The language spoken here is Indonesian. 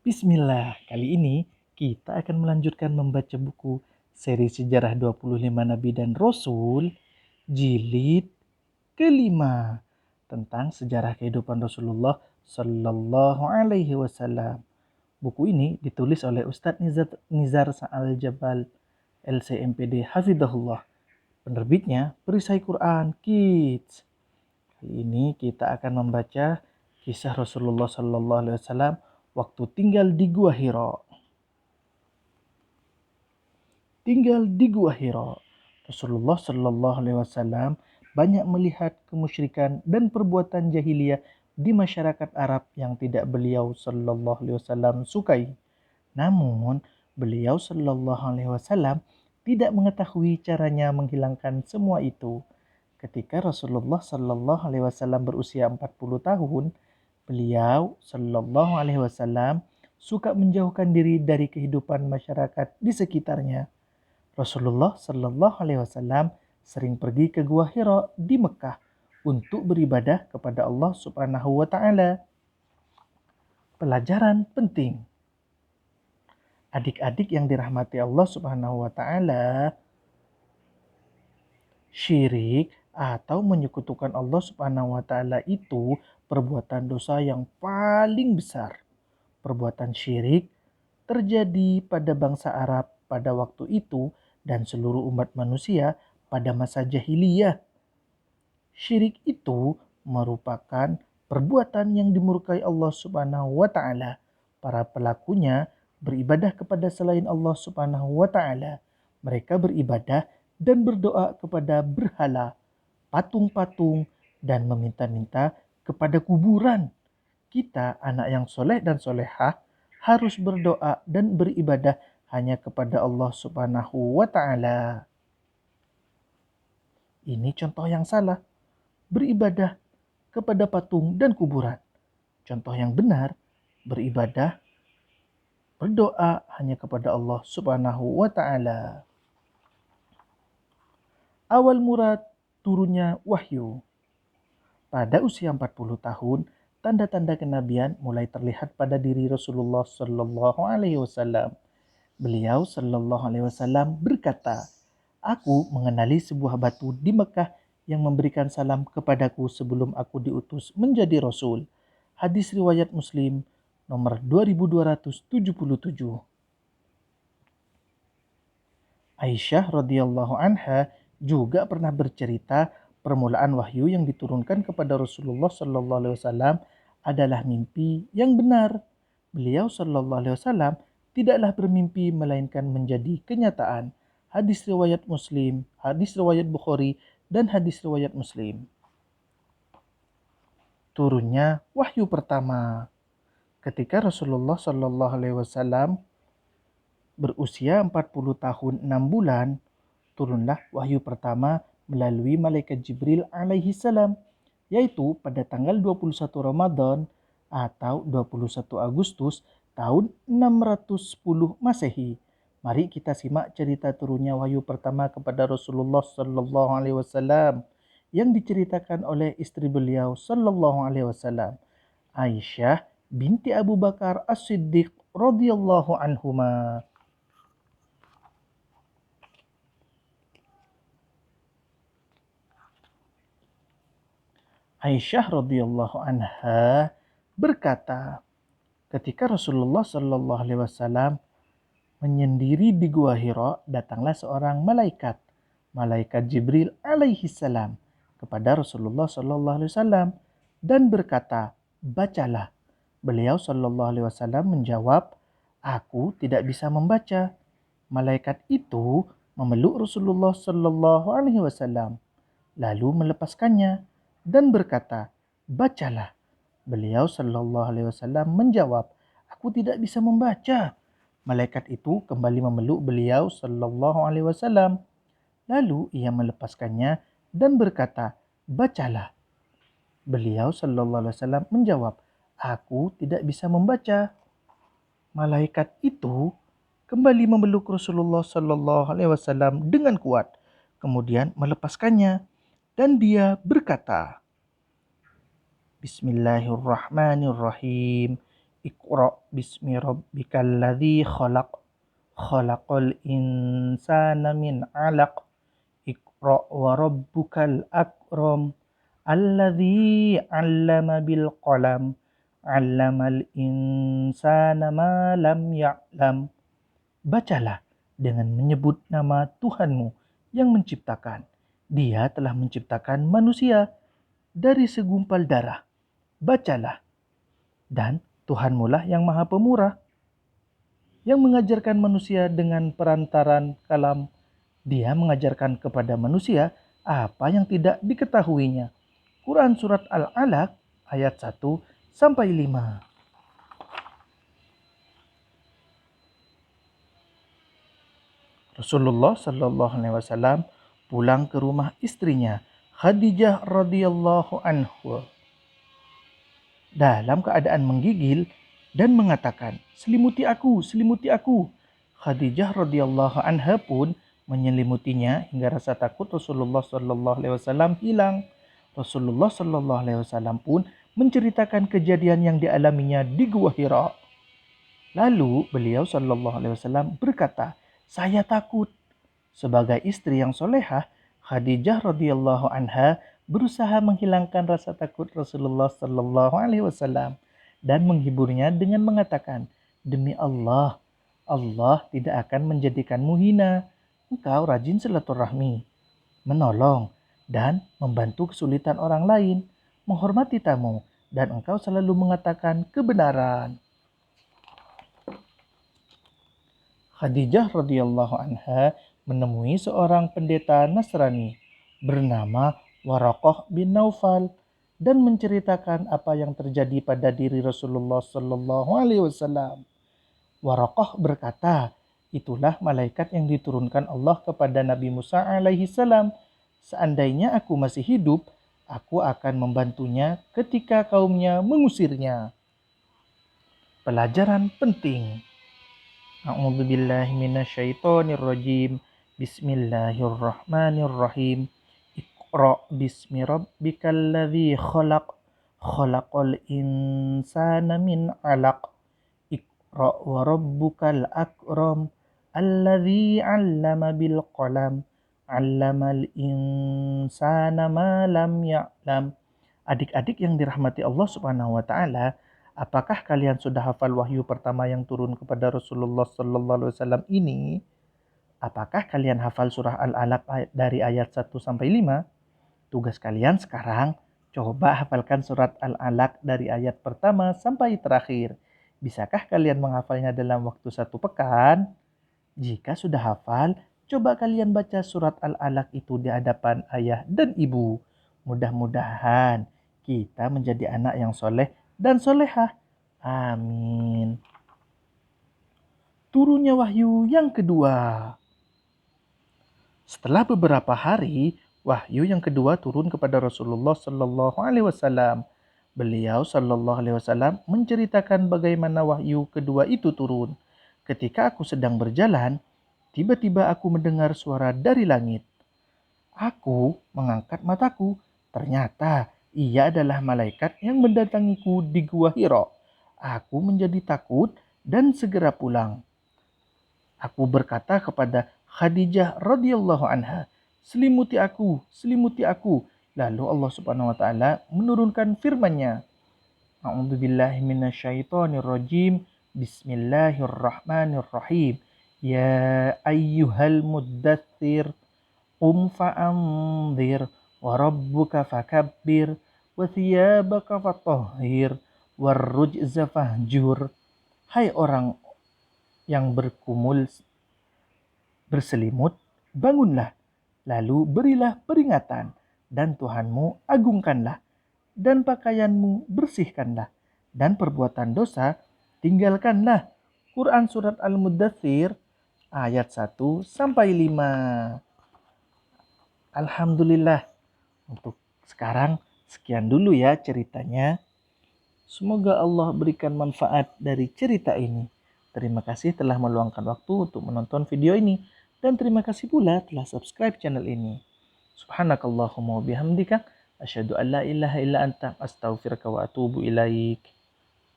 Bismillah, kali ini kita akan melanjutkan membaca buku seri sejarah 25 Nabi dan Rasul jilid kelima tentang sejarah kehidupan Rasulullah Sallallahu Alaihi Wasallam. Buku ini ditulis oleh Ustadz Nizar Sa'al Jabal LCMPD Hafidahullah. Penerbitnya Perisai Quran Kids. Kali ini kita akan membaca kisah Rasulullah Sallallahu Alaihi Wasallam waktu tinggal di Gua Hira. Tinggal di Gua Hira, Rasulullah Sallallahu Alaihi Wasallam banyak melihat kemusyrikan dan perbuatan jahiliyah di masyarakat Arab yang tidak beliau Sallallahu Alaihi Wasallam sukai. Namun, beliau Sallallahu Alaihi Wasallam tidak mengetahui caranya menghilangkan semua itu. Ketika Rasulullah Sallallahu Alaihi Wasallam berusia 40 tahun, beliau Sallallahu Alaihi Wasallam suka menjauhkan diri dari kehidupan masyarakat di sekitarnya. Rasulullah Sallallahu Alaihi Wasallam sering pergi ke Gua Hira di Mekah untuk beribadah kepada Allah Subhanahu wa Ta'ala. Pelajaran penting. Adik-adik yang dirahmati Allah Subhanahu wa Ta'ala, syirik atau menyekutukan Allah Subhanahu wa Ta'ala itu perbuatan dosa yang paling besar. Perbuatan syirik terjadi pada bangsa Arab pada waktu itu dan seluruh umat manusia pada masa jahiliyah. Syirik itu merupakan perbuatan yang dimurkai Allah Subhanahu wa Ta'ala. Para pelakunya beribadah kepada selain Allah Subhanahu wa Ta'ala. Mereka beribadah dan berdoa kepada berhala, patung-patung, dan meminta-minta kepada kuburan. Kita, anak yang soleh dan solehah, harus berdoa dan beribadah hanya kepada Allah Subhanahu wa Ta'ala. Ini contoh yang salah, beribadah kepada patung dan kuburan. Contoh yang benar, beribadah, berdoa hanya kepada Allah Subhanahu wa Ta'ala. Awal murad turunnya wahyu. Pada usia 40 tahun, tanda-tanda kenabian mulai terlihat pada diri Rasulullah Sallallahu Alaihi Wasallam. Beliau Sallallahu Alaihi Wasallam berkata, "Aku mengenali sebuah batu di Mekah yang memberikan salam kepadaku sebelum aku diutus menjadi Rasul." Hadis riwayat Muslim nomor 2277. Aisyah radhiyallahu anha juga pernah bercerita permulaan wahyu yang diturunkan kepada Rasulullah Sallallahu Alaihi Wasallam adalah mimpi yang benar. Beliau Sallallahu Alaihi Wasallam tidaklah bermimpi melainkan menjadi kenyataan. Hadis riwayat Muslim, hadis riwayat Bukhari, dan hadis riwayat Muslim. Turunnya wahyu pertama. Ketika Rasulullah Sallallahu Alaihi Wasallam berusia 40 tahun 6 bulan, turunlah wahyu pertama melalui malaikat Jibril alaihi salam, yaitu pada tanggal 21 Ramadan atau 21 Agustus tahun 610 Masehi. Mari kita simak cerita turunnya wahyu pertama kepada Rasulullah Sallallahu Alaihi Wasallam yang diceritakan oleh istri beliau Sallallahu Alaihi Wasallam, Aisyah binti Abu Bakar As-Siddiq radhiyallahu anhuma. Aisyah radhiyallahu anha berkata, ketika Rasulullah Shallallahu alaihi wasallam menyendiri di Gua Hira, datanglah seorang malaikat, malaikat Jibril alaihi salam kepada Rasulullah Shallallahu alaihi wasallam dan berkata, "Bacalah." Beliau Shallallahu alaihi wasallam menjawab, "Aku tidak bisa membaca." Malaikat itu memeluk Rasulullah Shallallahu alaihi wasallam lalu melepaskannya dan berkata, "Bacalah." Beliau Shallallahu Alaihi Wasallam menjawab, "Aku tidak bisa membaca." Malaikat itu kembali memeluk beliau Shallallahu Alaihi Wasallam. Lalu ia melepaskannya dan berkata, "Bacalah." Beliau Shallallahu Alaihi Wasallam menjawab, "Aku tidak bisa membaca." Malaikat itu kembali memeluk Rasulullah Shallallahu Alaihi Wasallam dengan kuat, kemudian melepaskannya dan dia berkata, "Bismillahirrahmanirrahim. Iqra bismi rabbikal ladzi khalaq. Khalaqal insana min 'alaq. Iqra wa rabbukal akram. Alladzi 'allama bil qalam. 'Allamal insana ma lam ya'lam. Bacalah dengan menyebut nama Tuhanmu yang menciptakan. Dia telah menciptakan manusia dari segumpal darah. Bacalah. Dan Tuhanmu lah yang maha pemurah, yang mengajarkan manusia dengan perantaran kalam. Dia mengajarkan kepada manusia apa yang tidak diketahuinya. Quran Surat Al-Alaq ayat 1-5. Rasulullah Shallallahu Alaihi Wasallam pulang ke rumah istrinya Khadijah radhiyallahu anha dalam keadaan menggigil dan mengatakan, "Selimuti aku, selimuti aku." Khadijah radhiyallahu anha pun menyelimutinya hingga rasa takut Rasulullah Shallallahu Alaihi Wasallam hilang. Rasulullah Shallallahu Alaihi Wasallam pun menceritakan kejadian yang dialaminya di Gua Hira. Lalu beliau Shallallahu Alaihi Wasallam berkata, "Saya takut." Sebagai istri yang solehah, Khadijah radhiyallahu anha berusaha menghilangkan rasa takut Rasulullah Shallallahu Alaihi Wasallam dan menghiburnya dengan mengatakan, "Demi Allah, Allah tidak akan menjadikanmu hina. Engkau rajin silaturahmi, menolong dan membantu kesulitan orang lain, menghormati tamu, dan engkau selalu mengatakan kebenaran." Khadijah radhiyallahu anha menemui seorang pendeta Nasrani bernama Waraqah bin Naufal dan menceritakan apa yang terjadi pada diri Rasulullah Shallallahu Alaihi Wasallam. Waraqah berkata, "Itulah malaikat yang diturunkan Allah kepada Nabi Musa alaihi salam. Seandainya aku masih hidup, aku akan membantunya ketika kaumnya mengusirnya." Pelajaran penting. A'udzubillahi minasyaitonirrajim. Bismillahirrahmanirrahim. Iqra bismi rabbikal ladzi khalaq. Khalaqal insana min 'alaq. Iqra wa rabbukal akram. Alladzi 'allama bil qalam. 'Allamal insana ma lam ya'lam. Adik-adik yang dirahmati Allah Subhanahu wa taala, apakah kalian sudah hafal wahyu pertama yang turun kepada Rasulullah Sallallahu Alaihi Wasallam ini? Apakah kalian hafal surah Al-Alaq dari ayat 1-5? Tugas kalian sekarang, coba hafalkan surat Al-Alaq dari ayat pertama sampai terakhir. Bisakah kalian menghafalnya dalam waktu 1 pekan? Jika sudah hafal, coba kalian baca surat Al-Alaq itu di hadapan ayah dan ibu. Mudah-mudahan kita menjadi anak yang soleh dan solehah. Amin. Turunnya wahyu yang kedua. Setelah beberapa hari, wahyu yang kedua turun kepada Rasulullah Sallallahu Alaihi Wasallam. Beliau Sallallahu Alaihi Wasallam menceritakan bagaimana wahyu kedua itu turun. Ketika aku sedang berjalan, tiba-tiba aku mendengar suara dari langit. Aku mengangkat mataku. Ternyata ia adalah malaikat yang mendatangiku di Gua Hira. Aku menjadi takut dan segera pulang. Aku berkata kepada Khadijah radhiyallahu anha, "Selimuti aku, selimuti aku." Lalu Allah Subhanahu wa taala menurunkan firman-Nya. A'udzubillahi minasyaitonirrajim. Bismillahirrahmanirrahim. Ya ayyuhal muddatsir, qum fa'anzir, wa rabbuka fakabbir, wa thiyabaka fatahhir, warrujza fahjur. Hai orang yang berselimut, bangunlah, lalu berilah peringatan, dan Tuhanmu agungkanlah, dan pakaianmu bersihkanlah, dan perbuatan dosa tinggalkanlah. Quran Surat Al-Muddatsir ayat 1-5. Alhamdulillah, untuk sekarang sekian dulu ya ceritanya. Semoga Allah berikan manfaat dari cerita ini. Terima kasih telah meluangkan waktu untuk menonton video ini. Dan terima kasih pula telah subscribe channel ini. Subhanakallahumma wa bihamdika. Asyhadu an la ilaha illa anta astaghfiruka wa atubu ilaik.